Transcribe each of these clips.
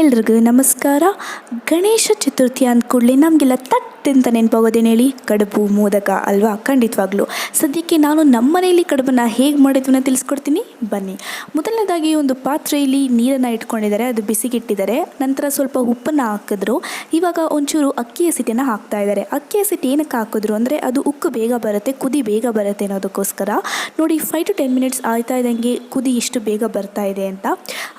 ಎಲ್ರಿಗೂ ನಮಸ್ಕಾರ. ಗಣೇಶ ಚತುರ್ಥಿ ಅಂದ್ಕೂಡಲೇ ನಮಗೆಲ್ಲ ತಟ್ಟಂತ ನೆನಪಾಗೋದೇನು ಹೇಳಿ? ಕಡುಬು, ಮೋದಕ ಅಲ್ವಾ? ಖಂಡಿತವಾಗ್ಲೂ. ಸದ್ಯಕ್ಕೆ ನಾನು ನಮ್ಮ ಮನೆಯಲ್ಲಿ ಕಡುಬನ್ನು ಹೇಗೆ ಮಾಡಿದ್ವನ್ನ ತಿಳಿಸ್ಕೊಡ್ತೀನಿ ಬನ್ನಿ. ಮೊದಲನೇದಾಗಿ ಒಂದು ಪಾತ್ರೆಯಲ್ಲಿ ನೀರನ್ನು ಇಟ್ಕೊಂಡಿದ್ದಾರೆ, ಅದು ಬಿಸಿಗಿಟ್ಟಿದ್ದಾರೆ. ನಂತರ ಸ್ವಲ್ಪ ಉಪ್ಪನ್ನು ಹಾಕಿದ್ರು. ಇವಾಗ ಒಂಚೂರು ಅಕ್ಕಿ ಹಸಿಟ್ಟನ್ನು ಹಾಕ್ತಾ ಇದ್ದಾರೆ. ಅಕ್ಕಿ ಹಸಿಟ್ಟು ಏನಕ್ಕೆ ಹಾಕಿದ್ರು ಅಂದರೆ ಅದು ಉಕ್ಕು ಬೇಗ ಬರುತ್ತೆ, ಕುದಿ ಬೇಗ ಬರುತ್ತೆ ಅನ್ನೋದಕ್ಕೋಸ್ಕರ. ನೋಡಿ, 5 to 10 ಮಿನಿಟ್ಸ್ ಆಯ್ತಾ ಇದ್ದಂಗೆ ಕುದಿ ಎಷ್ಟು ಬೇಗ ಬರ್ತಾ ಇದೆ ಅಂತ.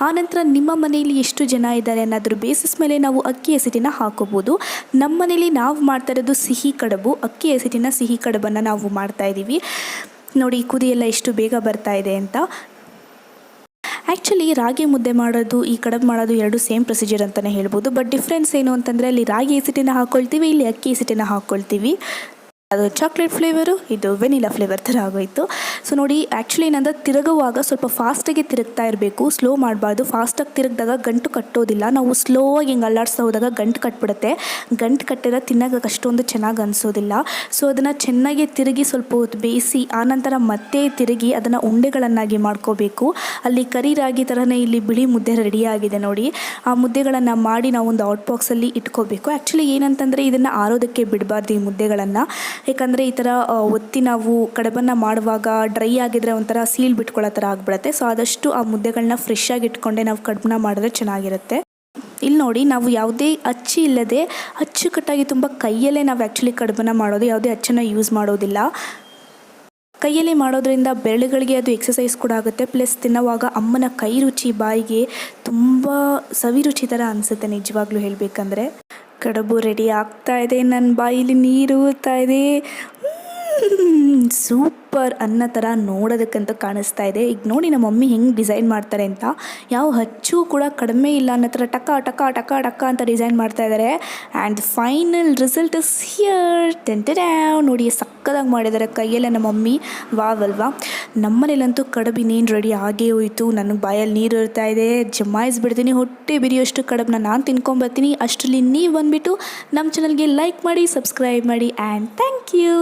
ಆನಂತರ ನಿಮ್ಮ ಮನೆಯಲ್ಲಿ ಎಷ್ಟು ಜನ ಇದ್ದಾರೆ ಅನ್ನೋದ್ರ ಬೇಸಿಸ್ ಮೇಲೆ ನಾವು ಅಕ್ಕಿ ಹಸಿಟ್ಟನ್ನು ಹಾಕೋಬೋದು. ನಮ್ಮ ಮನೇಲಿ ನಾವು ಮಾಡ್ತಾ ಇರೋದು ಸಿಹಿ ಕಡುಬು, ಅಕ್ಕಿ ಹಸಿಟ್ಟಿನ ಸಿಹಿ ಕಡುಬನ್ನು ನಾವು ಮಾಡ್ತಾ ಇದ್ದೀವಿ. ನೋಡಿ, ಕುದಿ ಎಲ್ಲ ಎಷ್ಟು ಬೇಗ ಬರ್ತಾ ಇದೆ ಅಂತ. ಆ್ಯಕ್ಚುಲಿ ರಾಗಿ ಮುದ್ದೆ ಮಾಡೋದು, ಈ ಕಡುಬು ಮಾಡೋದು ಎರಡು ಸೇಮ್ ಪ್ರೊಸೀಜರ್ ಅಂತಲೇ ಹೇಳ್ಬೋದು. ಬಟ್ ಡಿಫ್ರೆನ್ಸ್ ಏನು ಅಂತಂದರೆ ಅಲ್ಲಿ ರಾಗಿ ಹಸಿಟ್ಟನ್ನು ಹಾಕ್ಕೊಳ್ತೀವಿ, ಇಲ್ಲಿ ಅಕ್ಕಿ ಹಸಿಟ್ಟನ್ನು ಹಾಕ್ಕೊಳ್ತೀವಿ. ಅದು ಚಾಕ್ಲೇಟ್ ಫ್ಲೇವರು, ಇದು ವೆನಿಲಾ ಫ್ಲೇವರ್ ಥರ ಆಗೋಯಿತು. ಸೊ ನೋಡಿ, ಆ್ಯಕ್ಚುಲಿ ಏನಂದರೆ ತಿರುಗುವಾಗ ಸ್ವಲ್ಪ ಫಾಸ್ಟಾಗಿ ತಿರುಗ್ತಾ ಇರಬೇಕು, ಸ್ಲೋ ಮಾಡಬಾರ್ದು. ಫಾಸ್ಟಾಗಿ ತಿರುಗಿದಾಗ ಗಂಟು ಕಟ್ಟೋದಿಲ್ಲ. ನಾವು ಸ್ಲೋ ಆಗಿ ಹಿಂಗೆ ಅಲ್ಲಾಡಿಸ್ತಾ ಹೋದಾಗ ಗಂಟು ಕಟ್ಬಿಡುತ್ತೆ. ಗಂಟು ಕಟ್ಟಿರೋ ತಿನ್ನೋಕೆ ಅಷ್ಟೊಂದು ಚೆನ್ನಾಗಿ ಅನಿಸೋದಿಲ್ಲ. ಸೊ ಅದನ್ನು ಚೆನ್ನಾಗಿ ತಿರುಗಿ ಸ್ವಲ್ಪ ಹೊತ್ತು ಬೇಯಿಸಿ ಆನಂತರ ಮತ್ತೆ ತಿರುಗಿ ಅದನ್ನು ಉಂಡೆಗಳನ್ನಾಗಿ ಮಾಡ್ಕೋಬೇಕು. ಅಲ್ಲಿ ಕರಿ ರಾಗಿ ಥರನೇ ಇಲ್ಲಿ ಬಿಳಿ ಮುದ್ದೆ ರೆಡಿಯಾಗಿದೆ ನೋಡಿ. ಆ ಮುದ್ದೆಗಳನ್ನು ಮಾಡಿ ನಾವು ಒಂದು ಔಟ್ ಬಾಕ್ಸಲ್ಲಿ ಇಟ್ಕೋಬೇಕು. ಆ್ಯಕ್ಚುಲಿ ಏನಂತಂದರೆ ಇದನ್ನು ಆರೋದಕ್ಕೆ ಬಿಡಬಾರ್ದು ಈ ಮುದ್ದೆಗಳನ್ನು. ಯಾಕಂದರೆ ಈ ಥರ ಒತ್ತಿ ನಾವು ಕಡುಬನ್ನು ಮಾಡುವಾಗ ಡ್ರೈ ಆಗಿದ್ರೆ ಒಂಥರ ಸೀಲ್ ಬಿಟ್ಕೊಳ್ಳೋ ಥರ ಆಗಿಬಿಡುತ್ತೆ. ಸೊ ಆದಷ್ಟು ಆ ಮುದ್ದೆಗಳನ್ನ ಫ್ರೆಶ್ ಆಗಿ ಇಟ್ಕೊಂಡೆ ನಾವು ಕಡುಬನ್ನ ಮಾಡಿದ್ರೆ ಚೆನ್ನಾಗಿರುತ್ತೆ. ಇಲ್ಲಿ ನೋಡಿ, ನಾವು ಯಾವುದೇ ಅಚ್ಚಿ ಇಲ್ಲದೆ ಅಚ್ಚುಕಟ್ಟಾಗಿ ತುಂಬ ಕೈಯಲ್ಲೇ ನಾವು ಆ್ಯಕ್ಚುಲಿ ಕಡುಬನ್ನು ಮಾಡೋದು, ಯಾವುದೇ ಅಚ್ಚನ್ನು ಯೂಸ್ ಮಾಡೋದಿಲ್ಲ. ಕೈಯಲ್ಲಿ ಮಾಡೋದ್ರಿಂದ ಬೆರಳುಗಳಿಗೆ ಅದು ಎಕ್ಸಸೈಸ್ ಕೂಡ ಆಗುತ್ತೆ. ಪ್ಲಸ್ ತಿನ್ನುವಾಗ ಅಮ್ಮನ ಕೈ ರುಚಿ ಬಾಯಿಗೆ ತುಂಬ ಸವಿ ರುಚಿ ಥರ ಅನಿಸುತ್ತೆ ನಿಜವಾಗ್ಲೂ ಹೇಳಬೇಕಂದ್ರೆ. ಕಡುಬು ರೆಡಿ ಆಗ್ತಾ ಇದೆ, ನನ್ನ ಬಾಯಲ್ಲಿ ನೀರು ಊರ್ತಾ ಇದೆ. ಸೂಪರ್ ಅನ್ನೋ ಥರ ನೋಡೋದಕ್ಕಂತೂ ಕಾಣಿಸ್ತಾ ಇದೆ. ಈಗ ನೋಡಿ ನಮ್ಮ ಮಮ್ಮಿ ಹೆಂಗೆ ಡಿಸೈನ್ ಮಾಡ್ತಾರೆ ಅಂತ. ಯಾವ ಹಚ್ಚು ಕೂಡ ಕಡಿಮೆ ಇಲ್ಲ ಅನ್ನೋ ಥರ ಟಕ ಟಕ ಟಕ ಟಕ ಅಂತ ಡಿಸೈನ್ ಮಾಡ್ತಾ ಇದ್ದಾರೆ. And final result is here. ನೋಡಿ, ಸಕ್ಕದಾಗಿ ಮಾಡಿದ್ದಾರೆ ಕೈಯಲ್ಲೇ ನಮ್ಮ ಮಮ್ಮಿ. ವಾವಲ್ವಾ. ನಮ್ಮನೇಲಂತೂ ಕಡುಬಿನೇನು ರೆಡಿ ಆಗೇ ಹೋಯಿತು. ನನಗೆ ಬಾಯಲ್ಲಿ ನೀರು ಇರ್ತಾ ಇದೆ, ಜಮಾಯಿಸ್ಬಿಡ್ತೀನಿ. ಹೊಟ್ಟೆ ಬಿರಿಯೋಷ್ಟು ಕಡುಬನ್ನ ನಾನು ತಿನ್ಕೊಂಬರ್ತೀನಿ. ಅಷ್ಟರಲ್ಲಿ ನೀವು ಬಂದುಬಿಟ್ಟು ನಮ್ಮ ಚಾನಲ್ಗೆ ಲೈಕ್ ಮಾಡಿ, ಸಬ್ಸ್ಕ್ರೈಬ್ ಮಾಡಿ. And thank you.